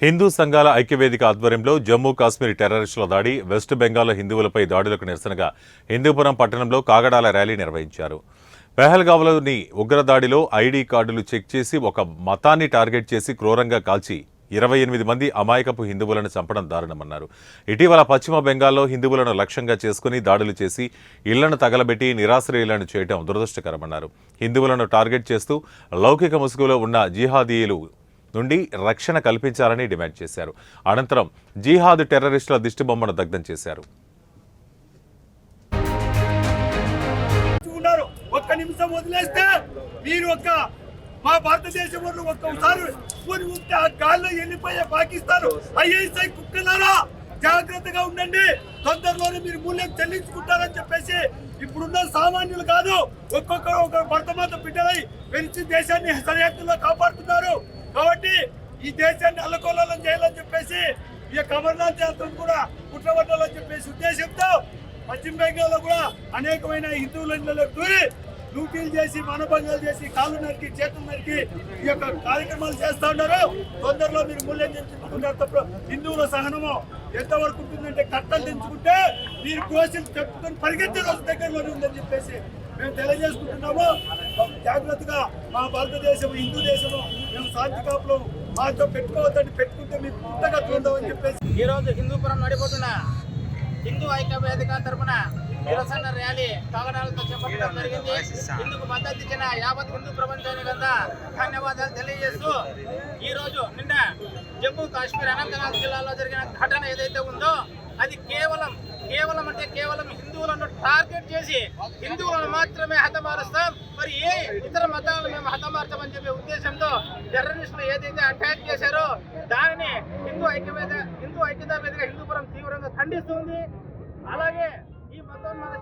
హిందూ సంఘాల ఐక్యవేదిక ఆధ్వర్యంలో జమ్మూ కాశ్మీర్ టెర్రరిస్టుల దాడి, వెస్ట్ బెంగాల్ హిందువులపై దాడులకు నిరసనగా హిందూపురం పట్టణంలో కాగడాల ర్యాలీ నిర్వహించారు. పెహల్గావ్లోని ఉగ్రదాడిలో ఐడీ కార్డులు చెక్ చేసి ఒక మతాన్ని టార్గెట్ చేసి క్రూరంగా కాల్చి 28 మంది అమాయకపు హిందువులను చంపడం దారుణమన్నారు. ఇటీవల పశ్చిమ బెంగాల్లో హిందువులను లక్ష్యంగా చేసుకుని దాడులు చేసి ఇళ్లను తగలబెట్టి నిరాశ్రయులను చేయడం దురదృష్టకరమన్నారు. హిందువులను టార్గెట్ చేస్తూ లౌకిక ముసుగులో ఉన్న జిహాదీయులు నుండి రక్షణ కల్పించాలని డిమాండ్ చేశారు. అనంతరం జిహాద్ టెర్రరిస్టుల దిష్టిబొమ్మను దగ్ధం చేశారు. ఒక్క నిమిషం వదిలేస్తే మీరు మా భారతదేశంలో ఒక్కసారి ఉంటే ఆ గాల్లో వెళ్ళిపోయే పాకిస్తాన్ ఐఎస్ఐ కుక్కలారా జాగ్రత్తగా ఉండండి. తొందరలోనే మీరు మూల్యం చెల్లించుకుంటారని చెప్పేసి ఇప్పుడున్న సామాన్యులు కాదు, ఒక్కొక్కరు ఒక భర్తమాత బిడ్డలై పెంచి దేశాన్ని సరిహద్దుల్లో కాపాడుతున్నారు. కాబట్టి ఈ దేశాన్ని అల్లకొల్లాలని చేయాలని చెప్పేసి ఈ యొక్క అమర్నాథ్ యాత్రను కూడా కుట్రబట్టాలని చెప్పేసి ఉద్దేశంతో పశ్చిమ బెంగాల్లో కూడా అనేకమైన హిందువుల దూరి లూటీలు చేసి మానభంగాలు చేసి కాళ్ళు నరికి చేతులు నరికి ఈ యొక్క కార్యక్రమాలు చేస్తూ ఉన్నారు. తొందరలో మీరు మూల్యం తెచ్చుకుంటారు. తప్పుడు హిందువుల సహనము ఎంతవరకు ఉంటుందంటే కట్టలు తెంచుకుంటే మీరు కోసిలు చెప్పుకొని పరిగెత్తే రోజు దగ్గరలోనే ఉందని చెప్పేసి మేము తెలియజేసుకుంటున్నాము. జాగ్రత్తగా మా భారతదేశం హిందూ దేశము, మేము శాంతి కాపులు మాతో పెట్టుకోవద్దని, పెట్టుకుంటే మీకు పుట్టగా చూడమని చెప్పేసి ఈరోజు హిందూపురం నడిపోతున్న హిందూ ఐక్యవేదిక తరఫున నిరసన ర్యాలీ కాగడాలతో చేపట్టడం జరిగింది. ఇందుకు మద్దతు ఇచ్చిన యావత్ హిందూ ప్రపంచానికి అంతా ధన్యవాదాలు తెలియజేస్తూ ఈరోజు నిన్న జమ్మూ కాశ్మీర్ అనంతనాగ్ జిల్లాలో జరిగిన ఘటన ఏదైతే ఉందో అది కేవలం హిందువులను టార్గెట్ చేసి హిందువులను మాత్రమే హతమారుస్తాం, మరి ఏ ఇతర మతాలను మేము హతమార్చామని చెప్పే ఉద్దేశంతో టెర్రరిస్టులు ఏదైతే అటాక్ చేశారో దానిని హిందూ ఐక్యతా వేదిక హిందూపురం తీవ్రంగా ఖండిస్తుంది. అలాగే ఈ మతోన్మాద